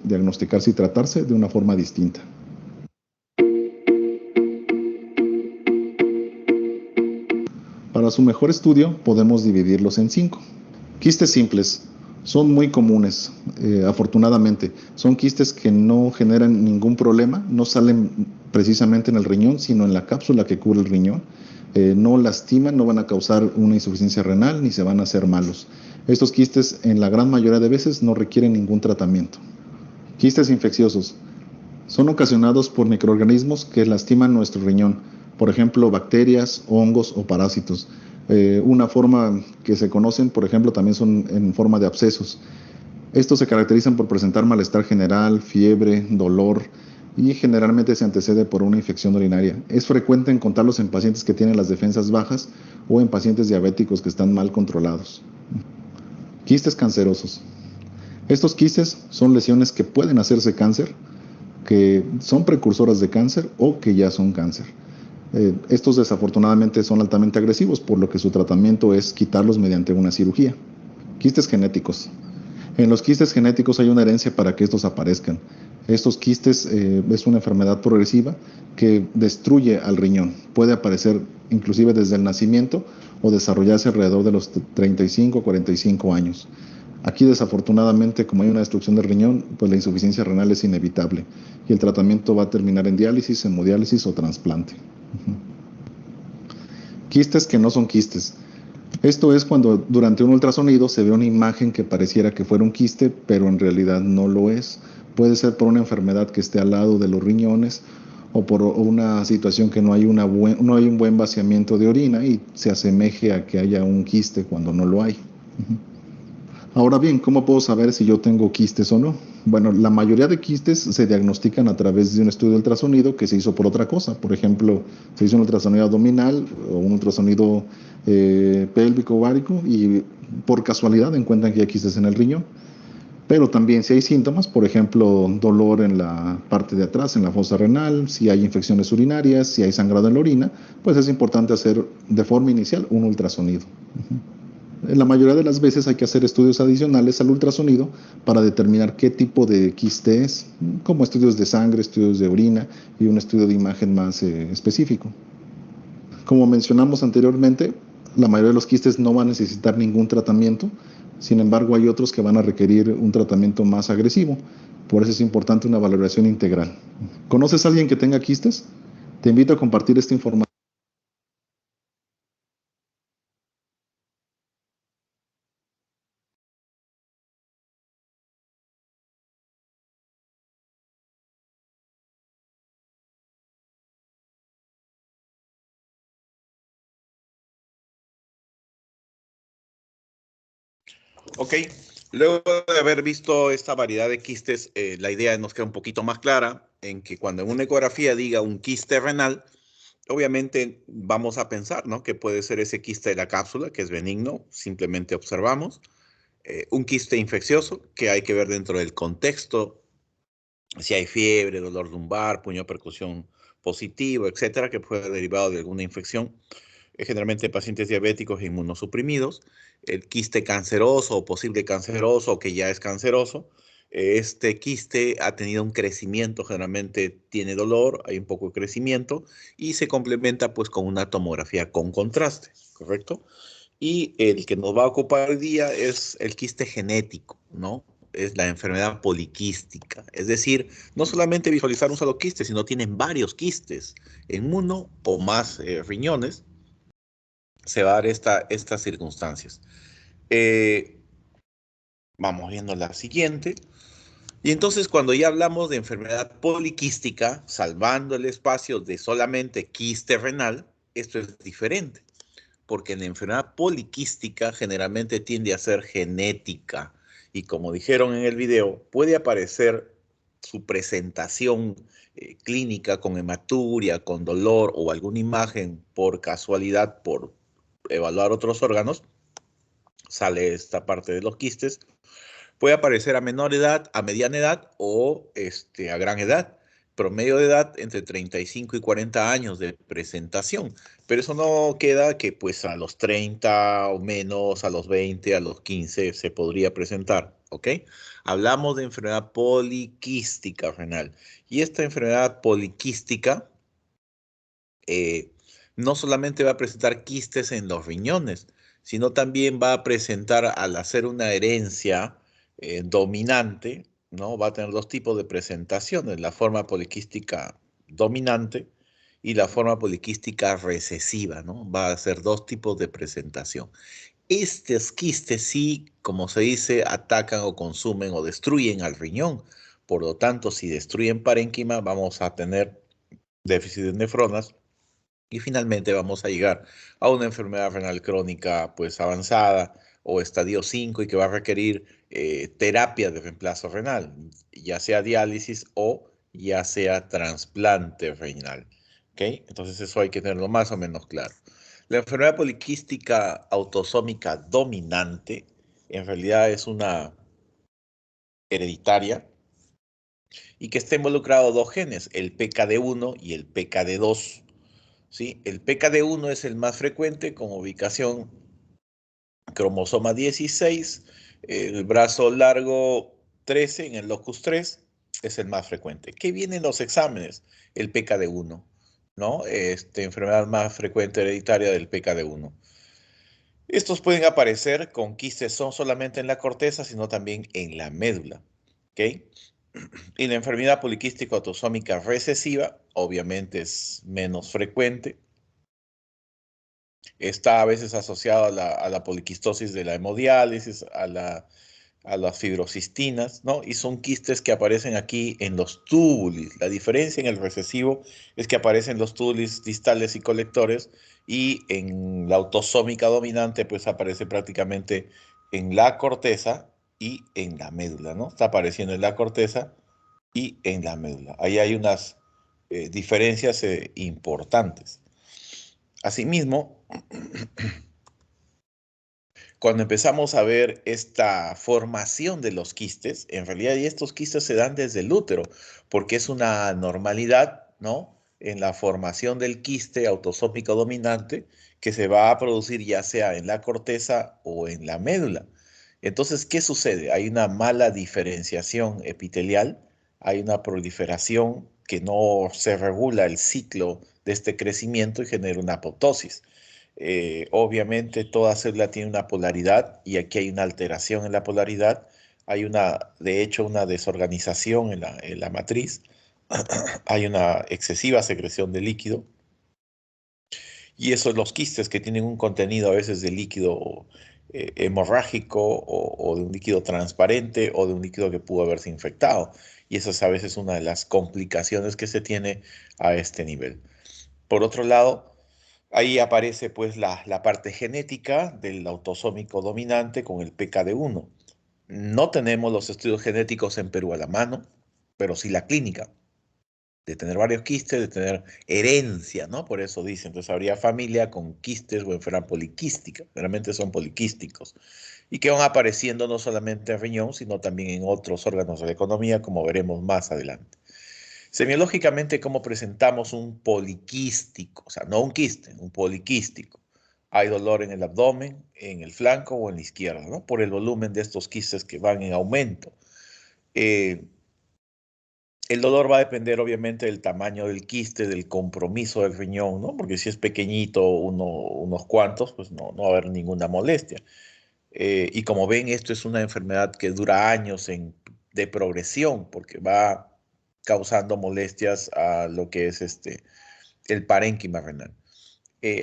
diagnosticarse y tratarse de una forma distinta. Para su mejor estudio podemos dividirlos en 5. Quistes simples son muy comunes, afortunadamente. Son quistes que no generan ningún problema, no salen precisamente en el riñón, sino en la cápsula que cubre el riñón. No lastiman, no van a causar una insuficiencia renal ni se van a hacer malos. Estos quistes en la gran mayoría de veces no requieren ningún tratamiento. Quistes infecciosos son ocasionados por microorganismos que lastiman nuestro riñón, por ejemplo, bacterias, hongos o parásitos. Una forma que se conocen, por ejemplo, también son en forma de abscesos. Estos se caracterizan por presentar malestar general, fiebre, dolor y generalmente se antecede por una infección urinaria. Es frecuente encontrarlos en pacientes que tienen las defensas bajas o en pacientes diabéticos que están mal controlados. Quistes cancerosos. Estos quistes son lesiones que pueden hacerse cáncer, que son precursoras de cáncer o que ya son cáncer. Estos desafortunadamente son altamente agresivos, por lo que su tratamiento es quitarlos mediante una cirugía. Quistes genéticos. En los quistes genéticos hay una herencia para que estos aparezcan. Estos quistes es una enfermedad progresiva que destruye al riñón. Puede aparecer inclusive desde el nacimiento o desarrollarse alrededor de los 35 o 45 años. Aquí desafortunadamente, como hay una destrucción del riñón, pues la insuficiencia renal es inevitable y el tratamiento va a terminar en diálisis, hemodiálisis o trasplante. Quistes que no son quistes. Esto es cuando durante un ultrasonido se ve una imagen que pareciera que fuera un quiste, pero en realidad no lo es. Puede ser por una enfermedad que esté al lado de los riñones o por una situación que no hay un buen vaciamiento de orina y se asemeje a que haya un quiste cuando no lo hay. Ahora bien, ¿cómo puedo saber si yo tengo quistes o no? Bueno, la mayoría de quistes se diagnostican a través de un estudio de ultrasonido que se hizo por otra cosa. Por ejemplo, se hizo un ultrasonido abdominal o un ultrasonido pélvico ovárico y por casualidad encuentran que hay quistes en el riñón. Pero también si hay síntomas, por ejemplo, dolor en la parte de atrás, en la fosa renal, si hay infecciones urinarias, si hay sangrado en la orina, pues es importante hacer de forma inicial un ultrasonido. En la mayoría de las veces hay que hacer estudios adicionales al ultrasonido para determinar qué tipo de quiste es, como estudios de sangre, estudios de orina y un estudio de imagen más específico. Como mencionamos anteriormente, la mayoría de los quistes no van a necesitar ningún tratamiento, sin embargo hay otros que van a requerir un tratamiento más agresivo, por eso es importante una valoración integral. ¿Conoces a alguien que tenga quistes? Te invito a compartir esta información. Ok, luego de haber visto esta variedad de quistes, la idea nos queda un poquito más clara en que cuando en una ecografía diga un quiste renal, obviamente vamos a pensar, ¿no?, que puede ser ese quiste de la cápsula, que es benigno, simplemente observamos. Un quiste infeccioso, que hay que ver dentro del contexto, si hay fiebre, dolor lumbar, puño de percusión positivo, etcétera, que puede ser derivado de alguna infección, generalmente pacientes diabéticos e inmunosuprimidos. El quiste canceroso o posible canceroso o que ya es canceroso. Este quiste ha tenido un crecimiento, generalmente tiene dolor, hay un poco de crecimiento y se complementa pues con una tomografía con contraste, ¿correcto? Y el que nos va a ocupar hoy día es el quiste genético, ¿no? Es la enfermedad poliquística. Es decir, no solamente visualizar un solo quiste, sino tienen varios quistes en uno o más riñones. Se va a dar estas circunstancias. Eh, Vamos viendo la siguiente. Y entonces cuando ya hablamos de enfermedad poliquística, salvando el espacio de solamente quiste renal, esto es diferente, porque en la enfermedad poliquística generalmente tiende a ser genética. Y como dijeron en el video, puede aparecer su presentación clínica con hematuria, con dolor o alguna imagen por casualidad, por evaluar otros órganos, sale esta parte de los quistes, puede aparecer a menor edad, a mediana edad o a gran edad. Promedio de edad entre 35 y 40 años de presentación. Pero eso no queda que pues a los 30 o menos, a los 20, a los 15 se podría presentar. ¿ok? Hablamos de enfermedad poliquística renal. Y esta enfermedad poliquística no solamente va a presentar quistes en los riñones, sino también va a presentar, al hacer una herencia dominante, ¿no? Va a tener dos tipos de presentaciones, la forma poliquística dominante y la forma poliquística recesiva, ¿no? Va a ser dos tipos de presentación. Estos quistes sí, como se dice, atacan o consumen o destruyen al riñón. Por lo tanto, si destruyen parénquima, vamos a tener déficit de nefronas y finalmente vamos a llegar a una enfermedad renal crónica pues avanzada o estadio 5 y que va a requerir terapia de reemplazo renal, ya sea diálisis o ya sea trasplante renal. ¿Ok? Entonces eso hay que tenerlo más o menos claro. La enfermedad poliquística autosómica dominante en realidad es una hereditaria y que está involucrado dos genes, el PKD1 y el PKD2. ¿Sí? El PKD1 es el más frecuente con ubicación cromosoma 16, el brazo largo 13 en el locus 3 es el más frecuente. ¿Qué viene en los exámenes? El PKD1, ¿no? Enfermedad más frecuente hereditaria del PKD1. Estos pueden aparecer con quistes no solamente en la corteza, sino también en la médula. ¿Ok? Y la enfermedad poliquística autosómica recesiva, obviamente es menos frecuente. Está a veces asociado a la poliquistosis de la hemodiálisis, a las fibrocistinas, ¿no? Y son quistes que aparecen aquí en los túbulos. La diferencia en el recesivo es que aparecen los túbulos distales y colectores y en la autosómica dominante pues aparece prácticamente en la corteza y en la médula, ¿no? Está apareciendo en la corteza y en la médula. Ahí hay unas diferencias importantes. Asimismo, cuando empezamos a ver esta formación de los quistes, en realidad y estos quistes se dan desde el útero, porque es una normalidad, ¿no? En la formación del quiste autosómico dominante que se va a producir ya sea en la corteza o en la médula. Entonces, ¿qué sucede? Hay una mala diferenciación epitelial, hay una proliferación que no se regula el ciclo de este crecimiento y genera una apoptosis. Obviamente toda célula tiene una polaridad y aquí hay una alteración en la polaridad. Hay de hecho, una desorganización en la matriz. Hay una excesiva secreción de líquido. Y esos los quistes que tienen un contenido a veces de líquido hemorrágico o de un líquido transparente o de un líquido que pudo haberse infectado. Y eso es a veces una de las complicaciones que se tiene a este nivel. Por otro lado, ahí aparece pues la parte genética del autosómico dominante con el PKD1. No tenemos los estudios genéticos en Perú a la mano, pero sí la clínica, de tener varios quistes, de tener herencia, ¿no? Por eso dicen, entonces habría familia con quistes o enfermedad poliquística, realmente son poliquísticos, y que van apareciendo no solamente en riñón, sino también en otros órganos de la economía, como veremos más adelante. Semiológicamente, ¿cómo presentamos un poliquístico? O sea, no un quiste, un poliquístico. Hay dolor en el abdomen, en el flanco o en la izquierda, ¿no? Por el volumen de estos quistes que van en aumento. Eh, el dolor va a depender obviamente del tamaño del quiste, del compromiso del riñón, ¿no? Porque si es pequeñito, unos cuantos, pues no va a haber ninguna molestia. Y como ven, esto es una enfermedad que dura años de progresión, porque va causando molestias a lo que es el parénquima renal.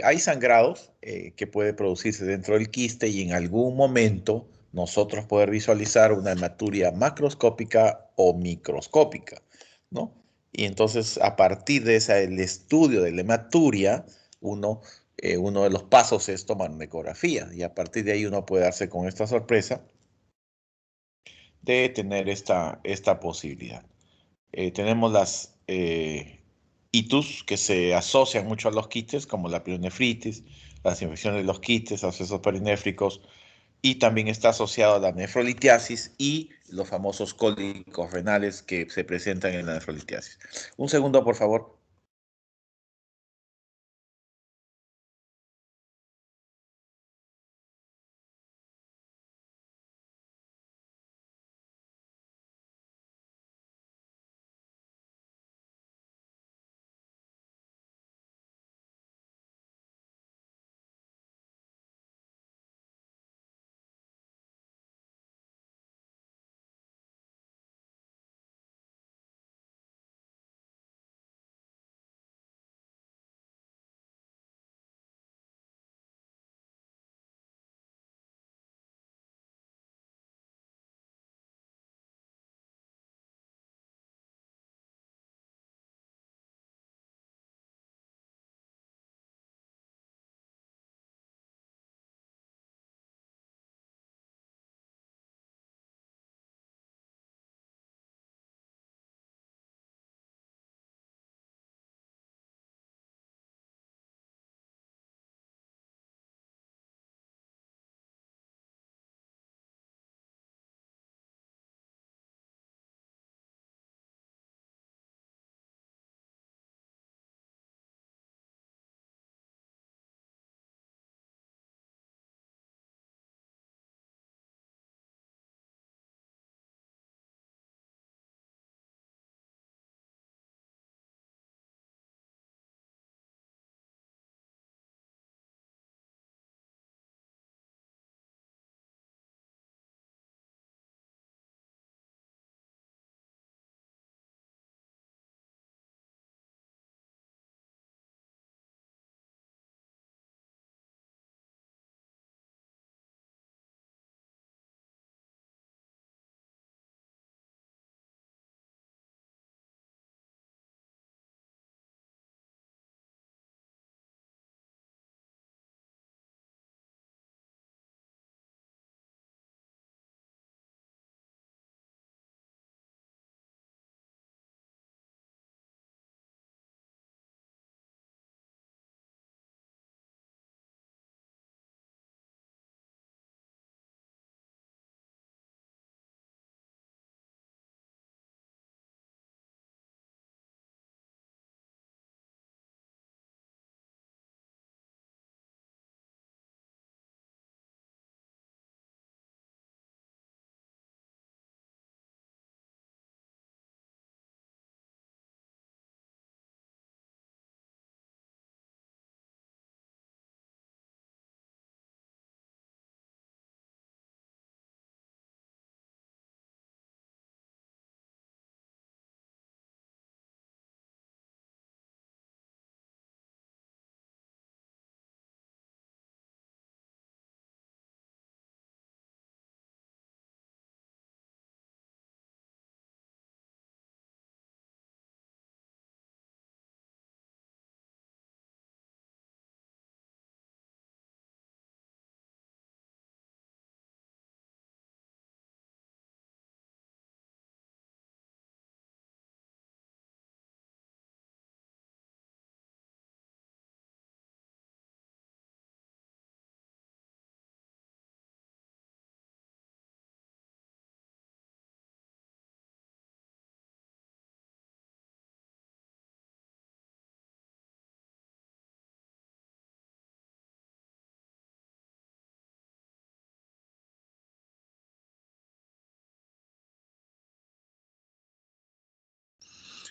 Hay sangrados que puede producirse dentro del quiste y en algún momento nosotros poder visualizar una hematuria macroscópica o microscópica, ¿no? Y entonces a partir de el estudio de la hematuria, uno de los pasos es tomar una ecografía y a partir de ahí uno puede darse con esta sorpresa de tener esta posibilidad. Tenemos las itus que se asocian mucho a los quistes, como la pielonefritis, las infecciones de los quistes, abscesos perinéfricos, y también está asociado a la nefrolitiasis y los famosos cólicos renales que se presentan en la nefrolitiasis. Un segundo, por favor.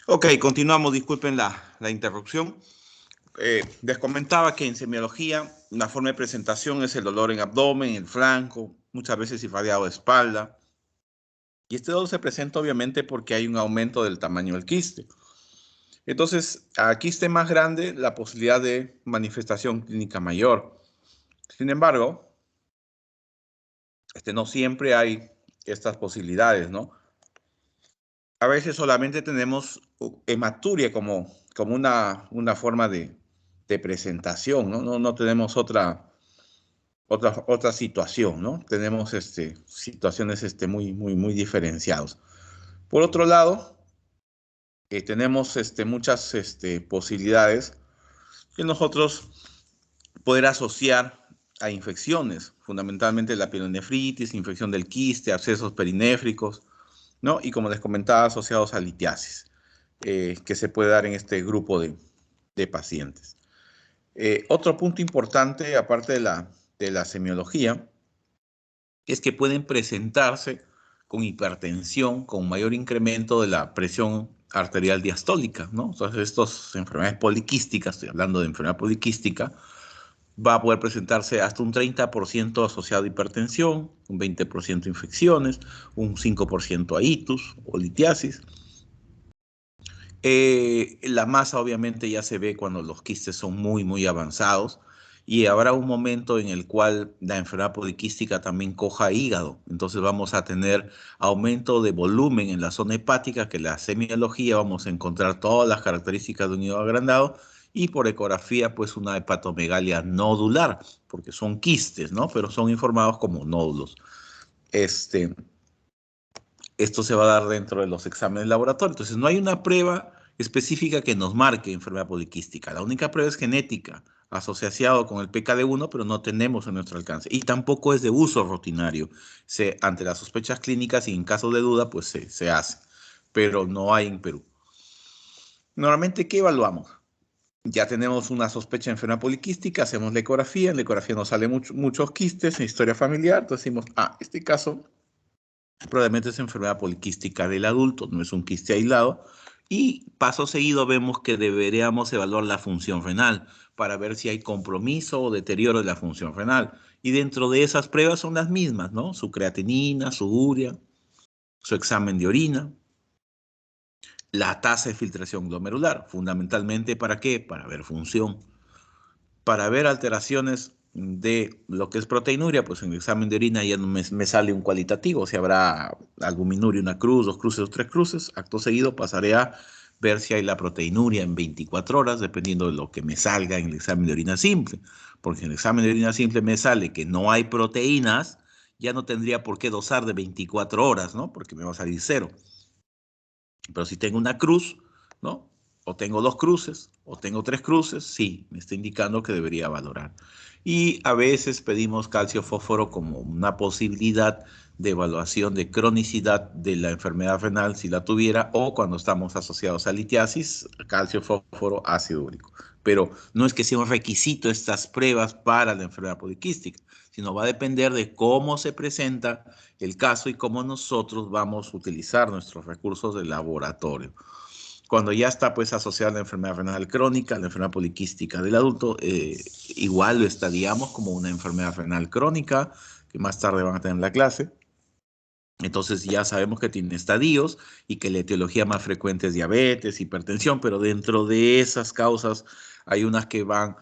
Ok, continuamos, disculpen la interrupción. Les comentaba que en semiología la forma de presentación es el dolor en abdomen, el flanco, muchas veces irradiado de espalda. Y este dolor se presenta obviamente porque hay un aumento del tamaño del quiste. Entonces, a quiste más grande, la posibilidad de manifestación clínica mayor. Sin embargo, no siempre hay estas posibilidades, ¿no? A veces solamente tenemos hematuria como una forma de presentación, ¿no? No tenemos otra situación, ¿no? Tenemos situaciones muy diferenciadas. Por otro lado, tenemos muchas posibilidades que nosotros poder asociar a infecciones, fundamentalmente la pielonefritis, infección del quiste, abscesos perinéfricos, ¿no? Y como les comentaba, asociados a litiasis, que se puede dar en este grupo de pacientes. Otro punto importante, aparte de la semiología, es que pueden presentarse con hipertensión, con mayor incremento de la presión arterial diastólica, ¿no? Entonces, estas enfermedades poliquísticas, estoy hablando de enfermedad poliquística, va a poder presentarse hasta un 30% asociado a hipertensión, un 20% infecciones, un 5% a itus o litiasis. La masa obviamente ya se ve cuando los quistes son muy avanzados y habrá un momento en el cual la enfermedad poliquística también coja hígado. Entonces vamos a tener aumento de volumen en la zona hepática, que en la semiología vamos a encontrar todas las características de un hígado agrandado y por ecografía pues una hepatomegalia nodular, porque son quistes, ¿no? Pero son informados como nódulos. Esto se va a dar dentro de los exámenes de laboratorio. Entonces, no hay una prueba específica que nos marque enfermedad poliquística. La única prueba es genética, asociado con el PKD1, pero no tenemos en nuestro alcance. Y tampoco es de uso rutinario. Ante las sospechas clínicas y en caso de duda, pues se hace. Pero no hay en Perú. Normalmente, ¿qué evaluamos? Ya tenemos una sospecha de enfermedad poliquística, hacemos la ecografía, en la ecografía nos salen muchos quistes en historia familiar, entonces decimos, este caso probablemente es enfermedad poliquística del adulto, no es un quiste aislado. Y paso seguido vemos que deberíamos evaluar la función renal para ver si hay compromiso o deterioro de la función renal. Y dentro de esas pruebas son las mismas, ¿no? Su creatinina, su urea, su examen de orina, la tasa de filtración glomerular. Fundamentalmente, ¿para qué? Para ver función. Para ver alteraciones de lo que es proteinuria, pues en el examen de orina ya me sale un cualitativo, si habrá albuminuria, una cruz, dos cruces o tres cruces. Acto seguido pasaré a ver si hay la proteinuria en 24 horas, dependiendo de lo que me salga en el examen de orina simple. Porque en el examen de orina simple me sale que no hay proteínas, ya no tendría por qué dosar de 24 horas, ¿no? Porque me va a salir cero. Pero si tengo una cruz, ¿no? O tengo dos cruces, o tengo tres cruces, sí, me está indicando que debería valorar. Y a veces pedimos calcio-fósforo como una posibilidad de evaluación de cronicidad de la enfermedad renal, si la tuviera, o cuando estamos asociados a litiasis, calcio-fósforo, ácido úrico. Pero no es que sea un requisito estas pruebas para la enfermedad poliquística, sino va a depender de cómo se presenta el caso y cómo nosotros vamos a utilizar nuestros recursos de laboratorio. Cuando ya está pues asociada la enfermedad renal crónica, la enfermedad poliquística del adulto, igual lo estaríamos como una enfermedad renal crónica, que más tarde van a tener en la clase. Entonces ya sabemos que tiene estadios y que la etiología más frecuente es diabetes, hipertensión, pero dentro de esas causas hay unas que van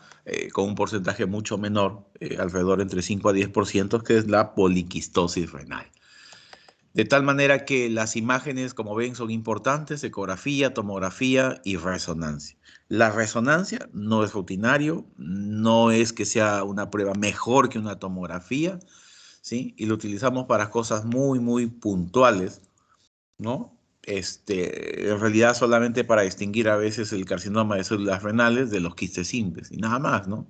con un porcentaje mucho menor, alrededor entre 5 a 10%, que es la poliquistosis renal. De tal manera que las imágenes, como ven, son importantes: ecografía, tomografía y resonancia. La resonancia no es rutinario, no es que sea una prueba mejor que una tomografía, ¿sí? Y lo utilizamos para cosas muy puntuales, ¿no? En realidad solamente para distinguir a veces el carcinoma de células renales de los quistes simples y nada más, ¿no?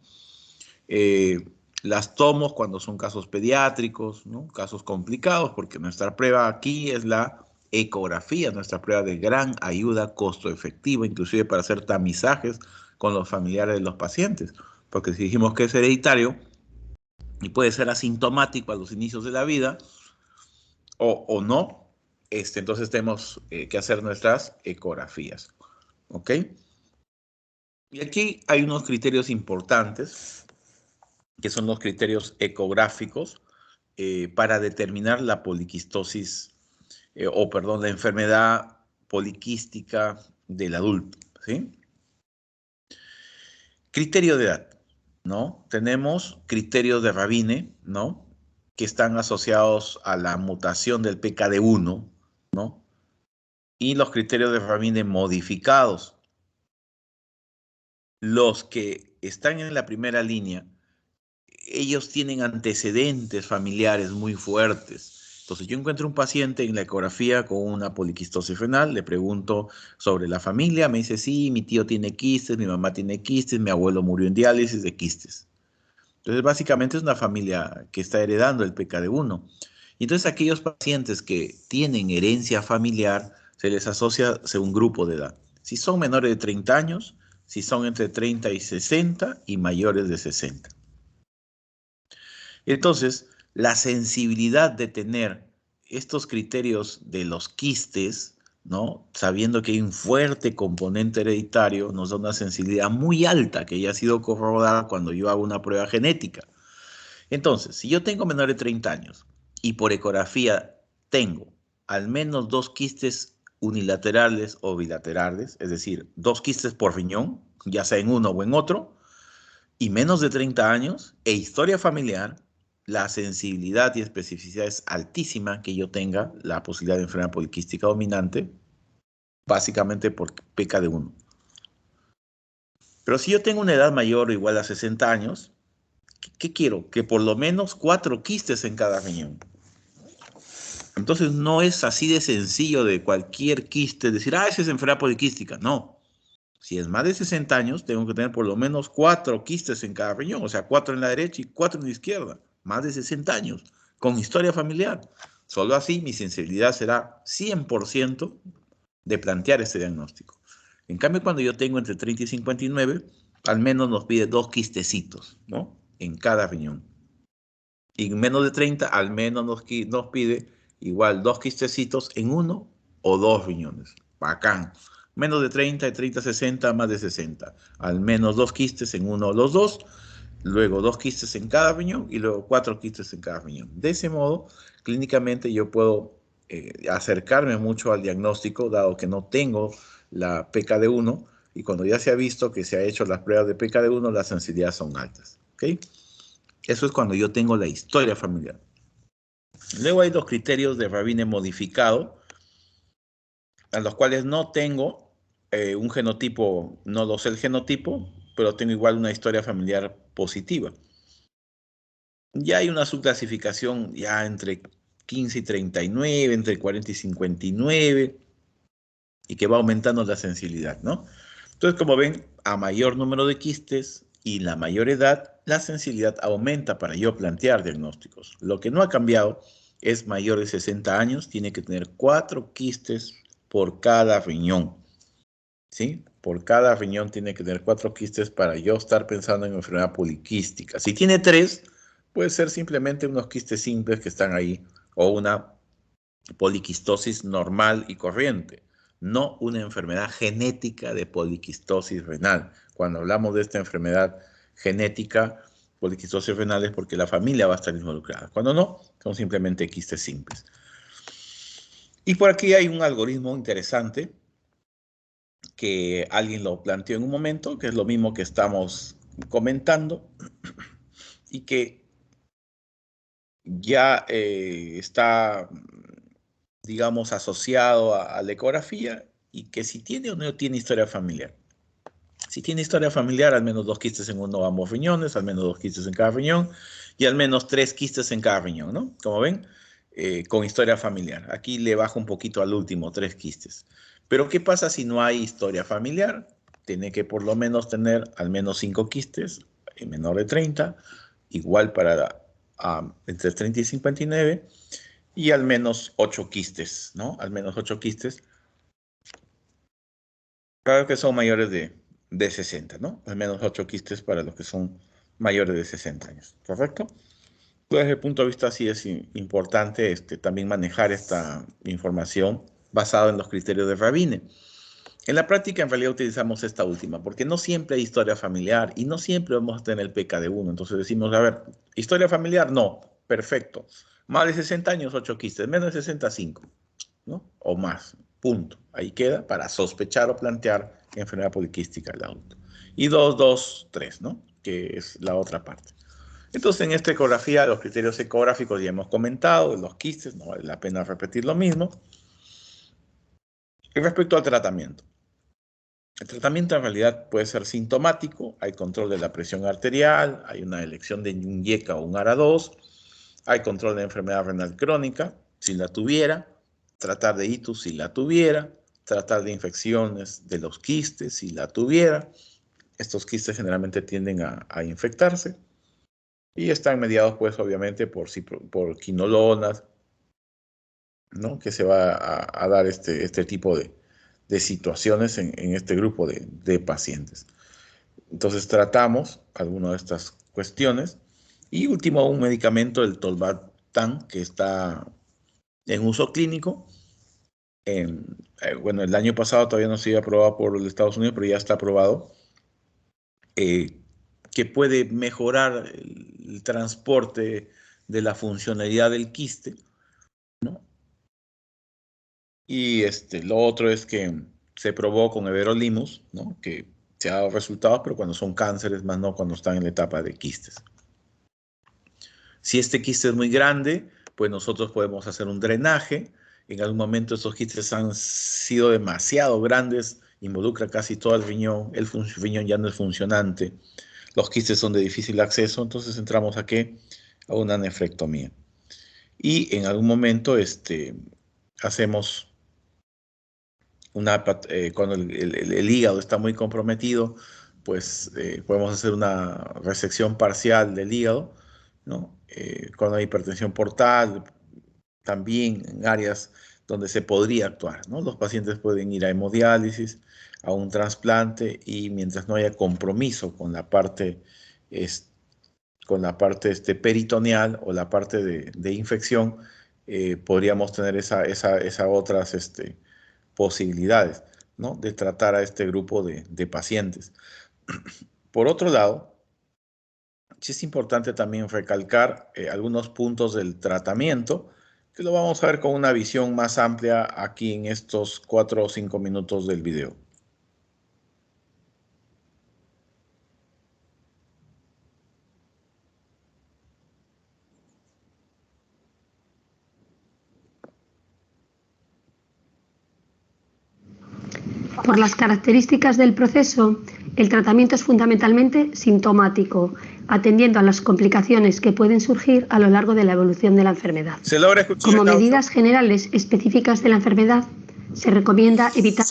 Eh, las tomos cuando son casos pediátricos, ¿no? Casos complicados, porque nuestra prueba aquí es la ecografía, nuestra prueba de gran ayuda costo efectiva, inclusive para hacer tamizajes con los familiares de los pacientes, porque si dijimos que es hereditario y puede ser asintomático a los inicios de la vida o no, entonces tenemos que hacer nuestras ecografías. ¿Ok? Y aquí hay unos criterios importantes, que son los criterios ecográficos, para determinar la poliquistosis, la enfermedad poliquística del adulto, ¿sí? Criterio de edad, ¿no? Tenemos criterios de Rabine, ¿no? Que están asociados a la mutación del PKD1, ¿no? Y los criterios de Rabine modificados. Los que están en la primera línea, ellos tienen antecedentes familiares muy fuertes. Entonces, yo encuentro un paciente en la ecografía con una poliquistosis renal, le pregunto sobre la familia, me dice, sí, mi tío tiene quistes, mi mamá tiene quistes, mi abuelo murió en diálisis de quistes. Entonces, básicamente es una familia que está heredando el PKD1. Y entonces, aquellos pacientes que tienen herencia familiar, se les asocia según grupo de edad. Si son menores de 30 años, si son entre 30 y 60 y mayores de 60. Entonces, la sensibilidad de tener estos criterios de los quistes, ¿no? Sabiendo que hay un fuerte componente hereditario, nos da una sensibilidad muy alta que ya ha sido corroborada cuando yo hago una prueba genética. Entonces, si yo tengo menor de 30 años y por ecografía tengo al menos 2 quistes unilaterales o bilaterales, es decir, 2 quistes por riñón, ya sea en uno o en otro, y menos de 30 años e historia familiar, la sensibilidad y especificidad es altísima que yo tenga la posibilidad de enfermedad poliquística dominante, básicamente por PKD1. Pero si yo tengo una edad mayor o igual a 60 años, ¿qué quiero? Que por lo menos 4 quistes en cada riñón. Entonces no es así de sencillo de cualquier quiste decir, esa es enfermedad poliquística. No. Si es más de 60 años, tengo que tener por lo menos 4 quistes en cada riñón, o sea, 4 en la derecha y 4 en la izquierda. Más de 60 años, con historia familiar. Solo así mi sensibilidad será 100% de plantear este diagnóstico. En cambio, cuando yo tengo entre 30 y 59, al menos nos pide 2 quistecitos, ¿no? En cada riñón. Y menos de 30, al menos nos pide igual 2 quistecitos en uno o 2 riñones. Bacán. Menos de 30, de 30 a 60, más de 60. Al menos 2 quistes en uno o los dos, luego 2 quistes en cada riñón y luego 4 quistes en cada riñón. De ese modo, clínicamente yo puedo acercarme mucho al diagnóstico, dado que no tengo la PKD1, y cuando ya se ha visto que se ha hecho las pruebas de PKD1, las sensibilidades son altas. ¿Ok? Eso es cuando yo tengo la historia familiar. Luego hay los criterios de Rabine modificado, a los cuales no tengo un genotipo, no lo sé el genotipo, pero tengo igual una historia familiar positiva. Ya hay una subclasificación ya entre 15 y 39, entre 40 y 59, y que va aumentando la sensibilidad, ¿no? Entonces, como ven, a mayor número de quistes y la mayor edad, la sensibilidad aumenta para yo plantear diagnósticos. Lo que no ha cambiado es mayor de 60 años, tiene que tener 4 quistes por cada riñón, ¿sí? Por cada riñón tiene que tener 4 quistes para yo estar pensando en enfermedad poliquística. Si tiene 3, puede ser simplemente unos quistes simples que están ahí o una poliquistosis normal y corriente, no una enfermedad genética de poliquistosis renal. Cuando hablamos de esta enfermedad genética, poliquistosis renal, es porque la familia va a estar involucrada. Cuando no, son simplemente quistes simples. Y por aquí hay un algoritmo interesante que alguien lo planteó en un momento, que es lo mismo que estamos comentando y que ya está, digamos, asociado a la ecografía, y que si tiene o no tiene historia familiar. Si tiene historia familiar, al menos 2 quistes en uno o ambos riñones, al menos 2 quistes en cada riñón y al menos 3 quistes en cada riñón, ¿no? Como ven, con historia familiar. Aquí le bajo un poquito al último, 3 quistes. Pero ¿qué pasa si no hay historia familiar? Tiene que por lo menos tener al menos 5 quistes en menor de 30, igual para entre 30 y 59, y al menos 8 quistes, ¿no? Al menos 8 quistes, claro que son mayores de 60, ¿no? Al menos 8 quistes para los que son mayores de 60 años, ¿correcto? Desde el punto de vista sí es importante también manejar esta información basada en los criterios de Rabine. En la práctica, en realidad, utilizamos esta última, porque no siempre hay historia familiar y no siempre vamos a tener el PKD1. Entonces decimos, a ver, historia familiar, no, perfecto. Más de 60 años, 8 quistes, menos de 65, ¿no? O más, punto. Ahí queda para sospechar o plantear enfermedad poliquística del adulto. Y 2, 2, 3, ¿no? Que es la otra parte. Entonces, en esta ecografía, los criterios ecográficos ya hemos comentado, los quistes, no vale la pena repetir lo mismo. Y respecto al tratamiento. El tratamiento en realidad puede ser sintomático, hay control de la presión arterial, hay una elección de un IECA o un ARA2, hay control de enfermedad renal crónica, si la tuviera, tratar de itus si la tuviera, tratar de infecciones de los quistes si la tuviera. Estos quistes generalmente tienden a infectarse y están mediados pues obviamente por quinolonas, ¿no? Que se va a dar este tipo de situaciones en este grupo de pacientes. Entonces tratamos algunas de estas cuestiones. Y último, un medicamento, el tolvaptan, que está en uso clínico. Bueno, el año pasado todavía no se había aprobado por los Estados Unidos, pero ya está aprobado, que puede mejorar el transporte de la funcionalidad del quiste, ¿no? Y lo otro es que se probó con everolimus, ¿no? Que se ha dado resultados, pero cuando son cánceres, más no cuando están en la etapa de quistes. Si este quiste es muy grande, pues nosotros podemos hacer un drenaje. En algún momento estos quistes han sido demasiado grandes, involucra casi todo el riñón, el riñón ya no es funcionante, los quistes son de difícil acceso, entonces entramos a ¿qué? A una nefrectomía. Y en algún momento hacemos cuando el hígado está muy comprometido, pues podemos hacer una resección parcial del hígado, ¿no? Cuando hay hipertensión portal, también en áreas donde se podría actuar, ¿no? Los pacientes pueden ir a hemodiálisis, a un trasplante y mientras no haya compromiso con la parte, peritoneal o la parte de infección, podríamos tener esas otras posibilidades, ¿no? De tratar a este grupo de pacientes. Por otro lado, sí es importante también recalcar algunos puntos del tratamiento, que lo vamos a ver con una visión más amplia aquí en estos 4 o 5 minutos del video. Por las características del proceso, el tratamiento es fundamentalmente sintomático, atendiendo a las complicaciones que pueden surgir a lo largo de la evolución de la enfermedad. ¿Se logra escuchar? Como medidas generales específicas de la enfermedad, se recomienda evitar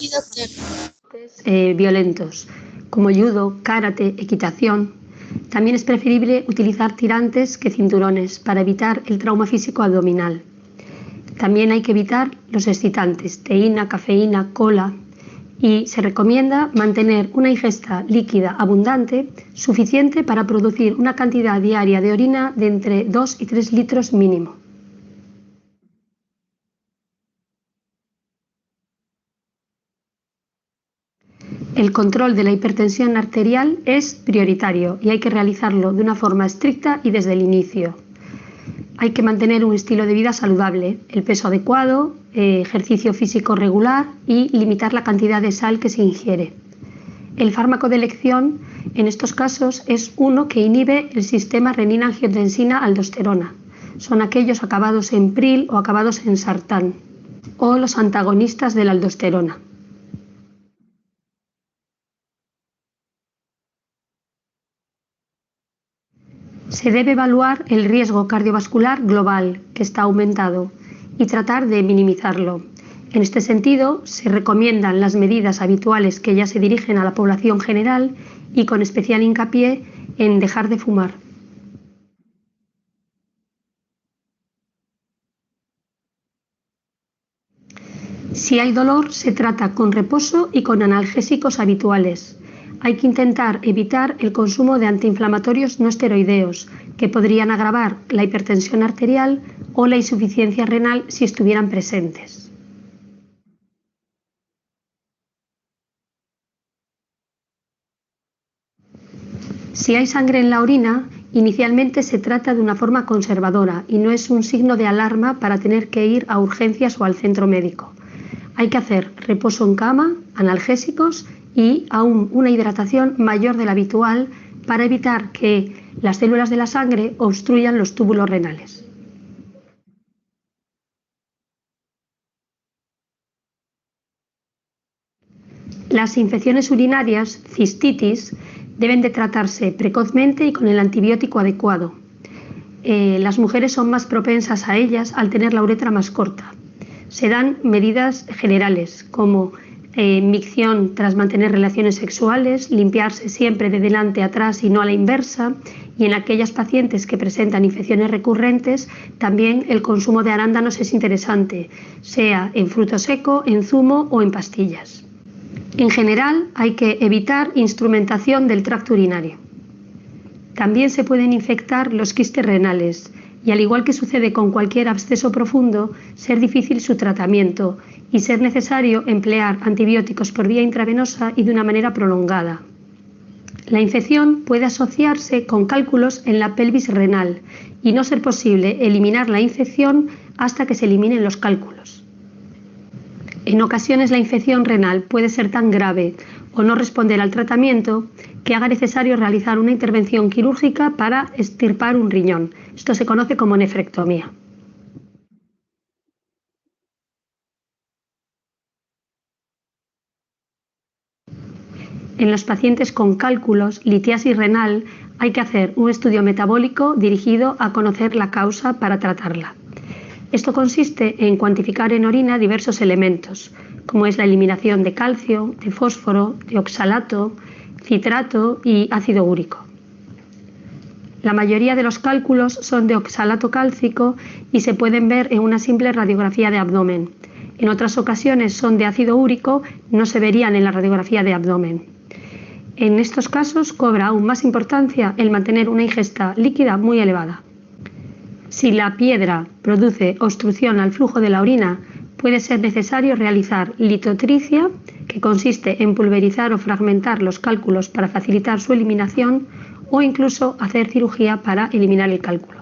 violentos, como judo, karate, equitación. También es preferible utilizar tirantes que cinturones para evitar el trauma físico abdominal. También hay que evitar los excitantes, teína, cafeína, cola. Y se recomienda mantener una ingesta líquida abundante, suficiente para producir una cantidad diaria de orina de entre 2 y 3 litros mínimo. El control de la hipertensión arterial es prioritario y hay que realizarlo de una forma estricta y desde el inicio. Hay que mantener un estilo de vida saludable, el peso adecuado, ejercicio físico regular y limitar la cantidad de sal que se ingiere. El fármaco de elección en estos casos es uno que inhibe el sistema renina-angiotensina-aldosterona. Son aquellos acabados en pril o acabados en sartán, o los antagonistas de la aldosterona. Se debe evaluar el riesgo cardiovascular global, que está aumentado, y tratar de minimizarlo. En este sentido, se recomiendan las medidas habituales que ya se dirigen a la población general y con especial hincapié en dejar de fumar. Si hay dolor, se trata con reposo y con analgésicos habituales. Hay que intentar evitar el consumo de antiinflamatorios no esteroideos, que podrían agravar la hipertensión arterial o la insuficiencia renal si estuvieran presentes. Si hay sangre en la orina, inicialmente se trata de una forma conservadora y no es un signo de alarma para tener que ir a urgencias o al centro médico. Hay que hacer reposo en cama, analgésicos y aún una hidratación mayor de la habitual para evitar que las células de la sangre obstruyan los túbulos renales. Las infecciones urinarias, cistitis, deben de tratarse precozmente y con el antibiótico adecuado. Las mujeres son más propensas a ellas al tener la uretra más corta. Se dan medidas generales como micción tras mantener relaciones sexuales, limpiarse siempre de delante a atrás y no a la inversa, y en aquellas pacientes que presentan infecciones recurrentes también el consumo de arándanos es interesante, sea en fruto seco, en zumo o en pastillas. En general hay que evitar instrumentación del tracto urinario. También se pueden infectar los quistes renales y, al igual que sucede con cualquier absceso profundo, ser difícil su tratamiento y ser necesario emplear antibióticos por vía intravenosa y de una manera prolongada. La infección puede asociarse con cálculos en la pelvis renal y no ser posible eliminar la infección hasta que se eliminen los cálculos. En ocasiones la infección renal puede ser tan grave o no responder al tratamiento que haga necesario realizar una intervención quirúrgica para extirpar un riñón. Esto se conoce como nefrectomía. En los pacientes con cálculos, litiasis renal, hay que hacer un estudio metabólico dirigido a conocer la causa para tratarla. Esto consiste en cuantificar en orina diversos elementos, como es la eliminación de calcio, de fósforo, de oxalato, citrato y ácido úrico. La mayoría de los cálculos son de oxalato cálcico y se pueden ver en una simple radiografía de abdomen. En otras ocasiones son de ácido úrico, no se verían en la radiografía de abdomen. En estos casos cobra aún más importancia el mantener una ingesta líquida muy elevada. Si la piedra produce obstrucción al flujo de la orina, puede ser necesario realizar litotricia, que consiste en pulverizar o fragmentar los cálculos para facilitar su eliminación, o incluso hacer cirugía para eliminar el cálculo.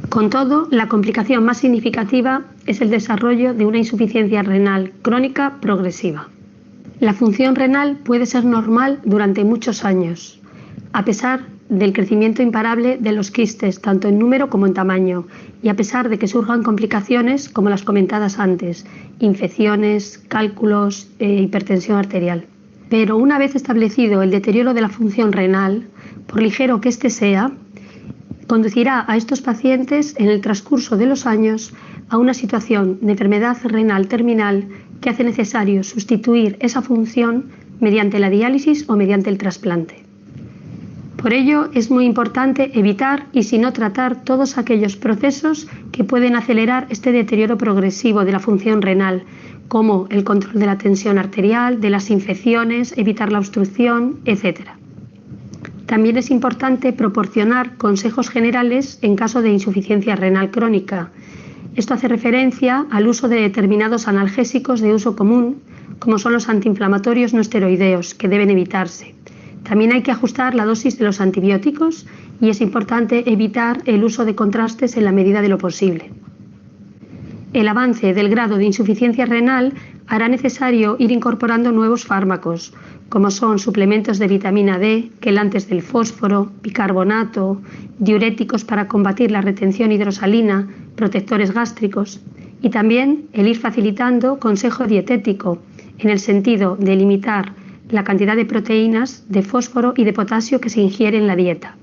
Con todo, la complicación más significativa es el desarrollo de una insuficiencia renal crónica progresiva. La función renal puede ser normal durante muchos años, a pesar del crecimiento imparable de los quistes, tanto en número como en tamaño, y a pesar de que surjan complicaciones como las comentadas antes, infecciones, cálculos e hipertensión arterial. Pero una vez establecido el deterioro de la función renal, por ligero que éste sea, conducirá a estos pacientes en el transcurso de los años a una situación de enfermedad renal terminal que hace necesario sustituir esa función mediante la diálisis o mediante el trasplante. Por ello es muy importante evitar y si no tratar todos aquellos procesos que pueden acelerar este deterioro progresivo de la función renal, como el control de la tensión arterial, de las infecciones, evitar la obstrucción, etc. También es importante proporcionar consejos generales en caso de insuficiencia renal crónica. Esto hace referencia al uso de determinados analgésicos de uso común, como son los antiinflamatorios no esteroideos, que deben evitarse. También hay que ajustar la dosis de los antibióticos y es importante evitar el uso de contrastes en la medida de lo posible. El avance del grado de insuficiencia renal hará necesario ir incorporando nuevos fármacos, como son suplementos de vitamina D, quelantes del fósforo, bicarbonato, diuréticos para combatir la retención hidrosalina, protectores gástricos, y también el ir facilitando consejo dietético, en el sentido de limitar la cantidad de proteínas, de fósforo y de potasio que se ingiere en la dieta.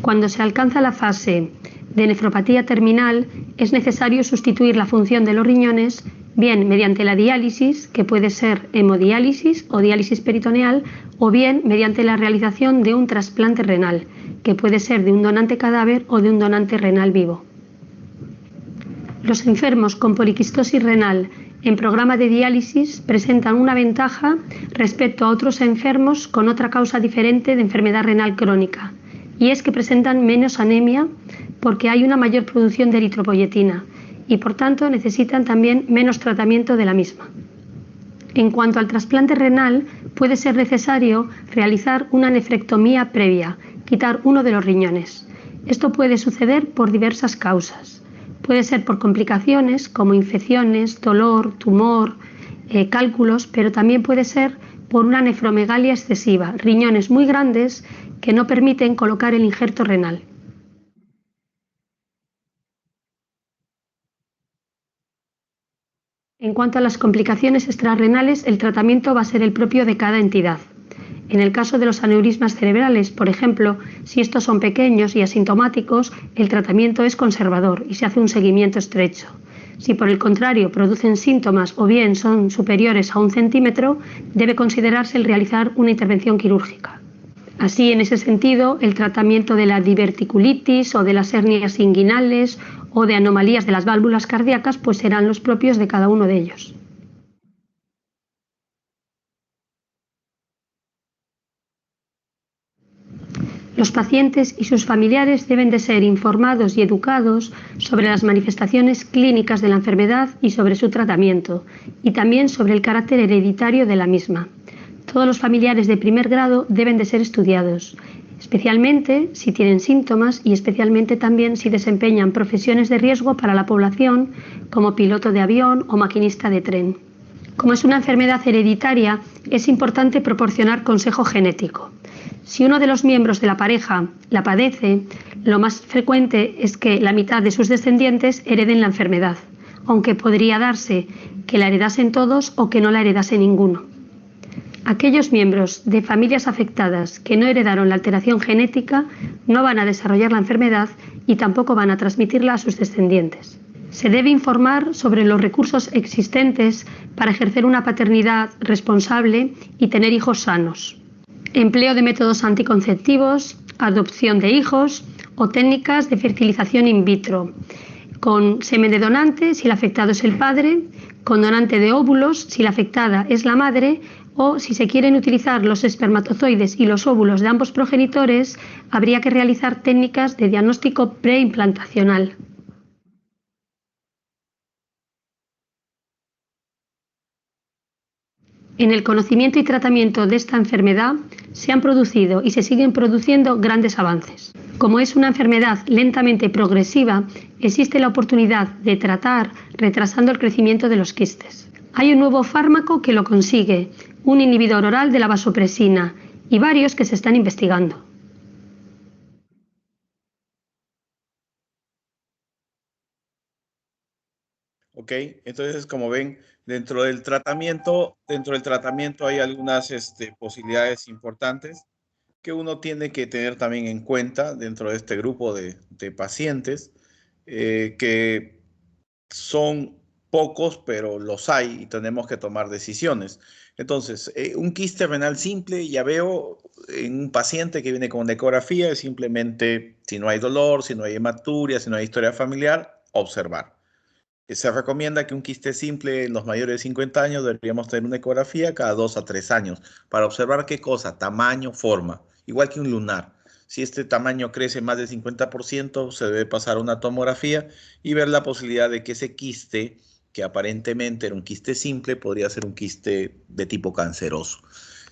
Cuando se alcanza la fase de nefropatía terminal, es necesario sustituir la función de los riñones, bien mediante la diálisis, que puede ser hemodiálisis o diálisis peritoneal, o bien mediante la realización de un trasplante renal, que puede ser de un donante cadáver o de un donante renal vivo. Los enfermos con poliquistosis renal en programa de diálisis presentan una ventaja respecto a otros enfermos con otra causa diferente de enfermedad renal crónica, y es que presentan menos anemia porque hay una mayor producción de eritropoyetina y por tanto necesitan también menos tratamiento de la misma. En cuanto al trasplante renal, puede ser necesario realizar una nefrectomía previa, quitar uno de los riñones. Esto puede suceder por diversas causas. Puede ser por complicaciones como infecciones, dolor, tumor, cálculos, pero también puede ser por una nefromegalia excesiva, riñones muy grandes que no permiten colocar el injerto renal. En cuanto a las complicaciones extrarrenales, el tratamiento va a ser el propio de cada entidad. En el caso de los aneurismas cerebrales, por ejemplo, si estos son pequeños y asintomáticos, el tratamiento es conservador y se hace un seguimiento estrecho. Si por el contrario producen síntomas o bien son superiores a 1 centímetro, debe considerarse el realizar una intervención quirúrgica. Así, en ese sentido, el tratamiento de la diverticulitis o de las hernias inguinales o de anomalías de las válvulas cardíacas pues serán los propios de cada uno de ellos. Los pacientes y sus familiares deben de ser informados y educados sobre las manifestaciones clínicas de la enfermedad y sobre su tratamiento, y también sobre el carácter hereditario de la misma. Todos los familiares de primer grado deben de ser estudiados, especialmente si tienen síntomas y especialmente también si desempeñan profesiones de riesgo para la población, como piloto de avión o maquinista de tren. Como es una enfermedad hereditaria, es importante proporcionar consejo genético. Si uno de los miembros de la pareja la padece, lo más frecuente es que la mitad de sus descendientes hereden la enfermedad, aunque podría darse que la heredasen todos o que no la heredase ninguno. Aquellos miembros de familias afectadas que no heredaron la alteración genética no van a desarrollar la enfermedad y tampoco van a transmitirla a sus descendientes. Se debe informar sobre los recursos existentes para ejercer una paternidad responsable y tener hijos sanos. Empleo de métodos anticonceptivos, adopción de hijos o técnicas de fertilización in vitro, con semen de donante si el afectado es el padre, con donante de óvulos si la afectada es la madre, o si se quieren utilizar los espermatozoides y los óvulos de ambos progenitores, habría que realizar técnicas de diagnóstico preimplantacional. En el conocimiento y tratamiento de esta enfermedad se han producido y se siguen produciendo grandes avances. Como es una enfermedad lentamente progresiva, existe la oportunidad de tratar retrasando el crecimiento de los quistes. Hay un nuevo fármaco que lo consigue, un inhibidor oral de la vasopresina, y varios que se están investigando. Ok, entonces como ven, dentro del tratamiento hay algunas posibilidades importantes que uno tiene que tener también en cuenta dentro de este grupo de pacientes, que son pocos, pero los hay y tenemos que tomar decisiones. Entonces, un quiste renal simple, ya veo en un paciente que viene con una ecografía, es simplemente si no hay dolor, si no hay hematuria, si no hay historia familiar, observar. Se recomienda que un quiste simple en los mayores de 50 años deberíamos tener una ecografía cada 2 a 3 años para observar qué cosa, tamaño, forma, igual que un lunar. Si este tamaño crece más del 50%, se debe pasar a una tomografía y ver la posibilidad de que ese quiste, que aparentemente era un quiste simple, podría ser un quiste de tipo canceroso.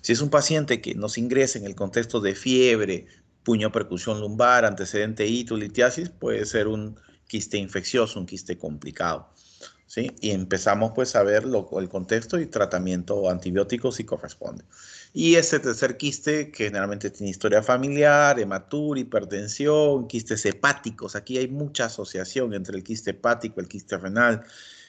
Si es un paciente que nos ingresa en el contexto de fiebre, puño percusión lumbar, antecedente ito, litiasis, puede ser un quiste infeccioso, un quiste complicado, ¿sí? Y empezamos pues a ver el contexto y tratamiento antibiótico si corresponde. Y ese tercer quiste, que generalmente tiene historia familiar, hematuria, hipertensión, quistes hepáticos. Aquí hay mucha asociación entre el quiste hepático, el quiste renal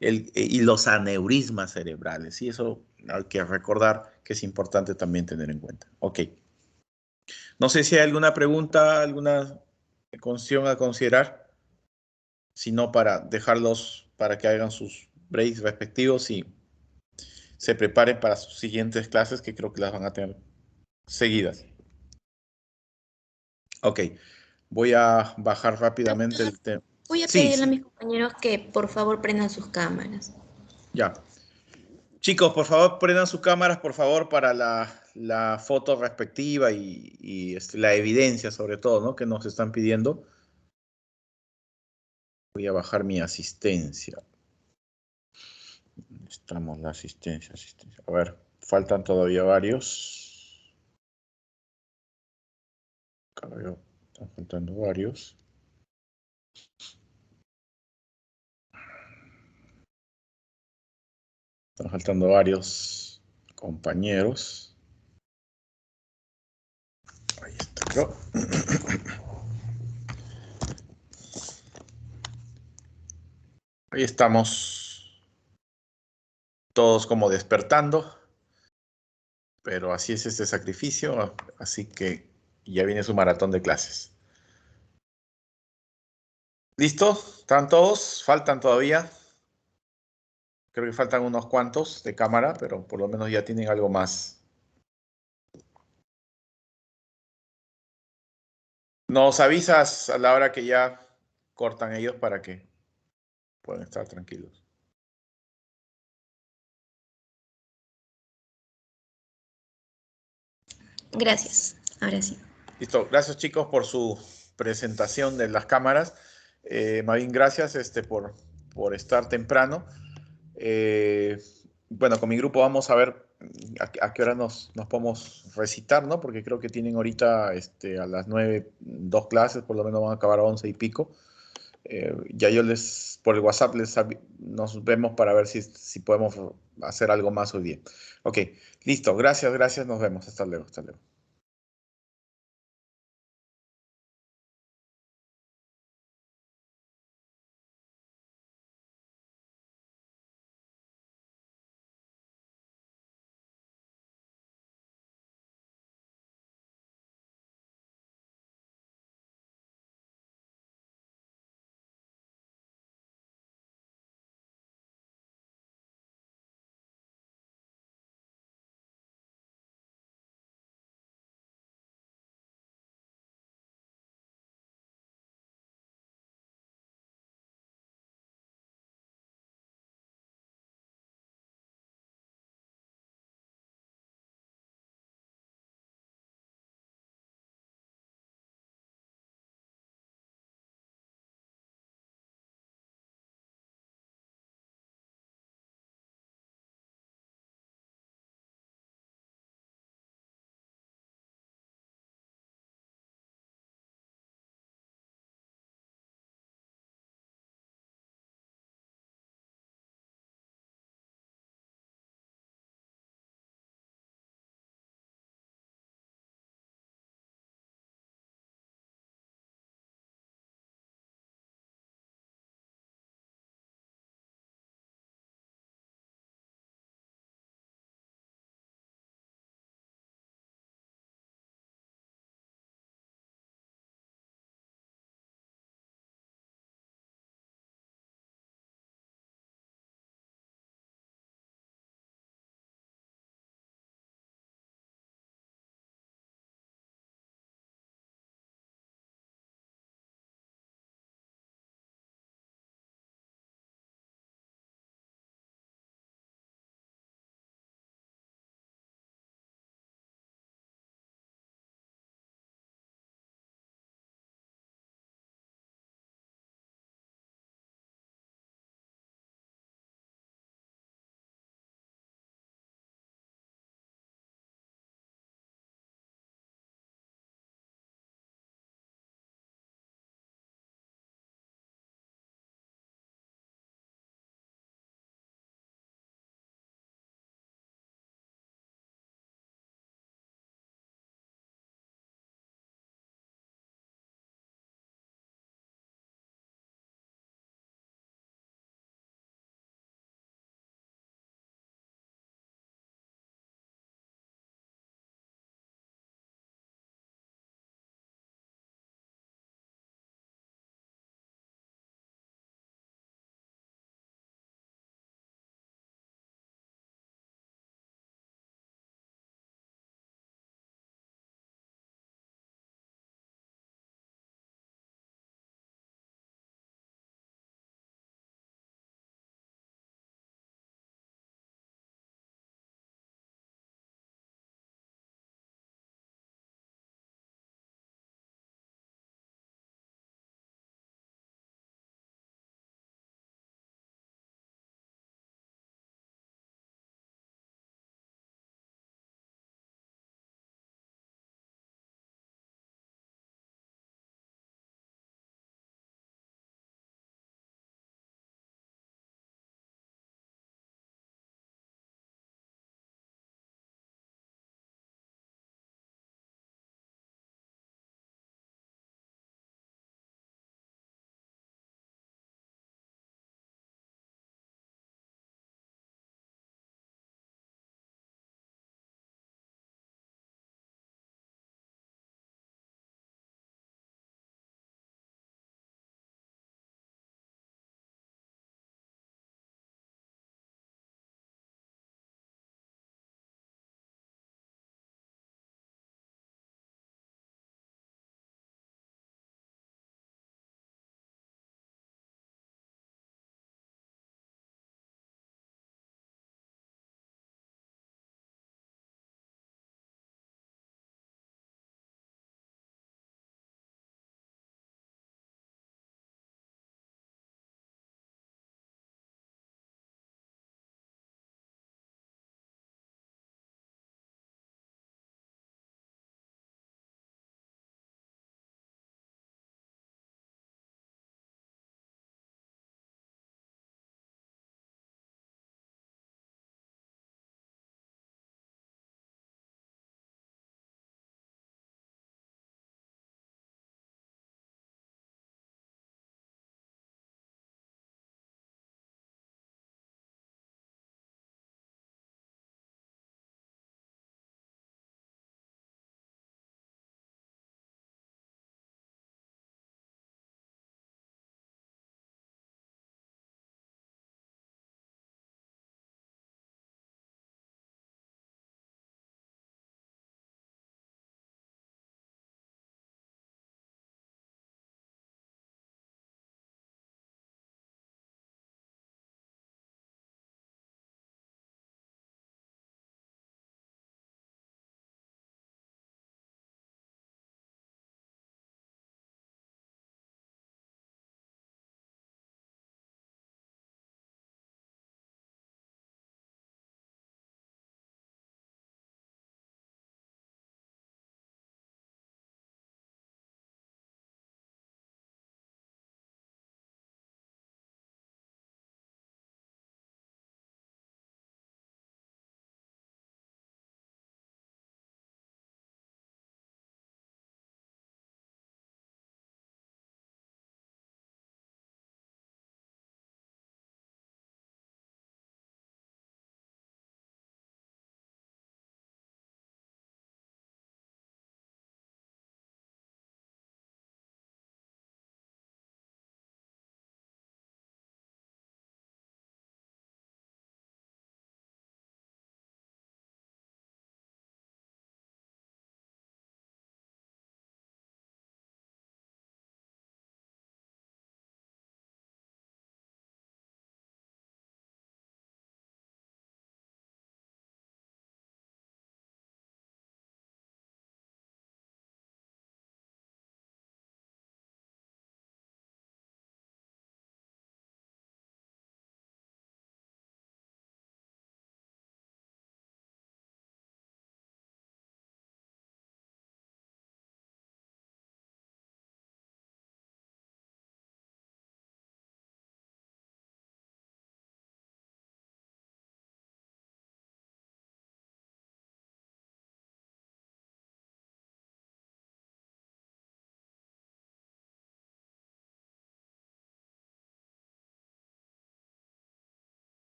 y los aneurismas cerebrales. Y eso hay que recordar que es importante también tener en cuenta. Ok. No sé si hay alguna pregunta, alguna cuestión a considerar. Sino para dejarlos para que hagan sus breaks respectivos y se preparen para sus siguientes clases que creo que las van a tener seguidas. Ok, voy a bajar rápidamente el tema. Voy a Sí, pedirle a sí, mis compañeros que por favor prendan sus cámaras. ya. Chicos, por favor, prendan sus cámaras, por favor, para la foto respectiva y la evidencia, sobre todo, ¿no? Que nos están pidiendo. Voy a bajar mi asistencia. ¿Dónde estamos? La asistencia. A ver, faltan todavía varios. Acá veo, están faltando varios. Están faltando varios compañeros. Ahí está, creo. Ahí estamos todos como despertando, pero así es este sacrificio, así que ya viene su maratón de clases. ¿Listo? ¿Están todos? ¿Faltan todavía? Creo que faltan unos cuantos de cámara, pero por lo menos ya tienen algo más. Nos avisas a la hora que ya cortan ellos para que puedan estar tranquilos. Gracias. Ahora sí. Listo. Gracias, chicos, por su presentación de las cámaras. Más bien, gracias por estar temprano. Bueno, con mi grupo vamos a ver a qué hora nos podemos recitar, ¿no? Porque creo que tienen ahorita a las 9 2 clases, por lo menos van a acabar a 11 y pico. Ya yo por el WhatsApp nos vemos para ver si podemos hacer algo más hoy día. Ok, listo. Gracias, nos vemos. Hasta luego.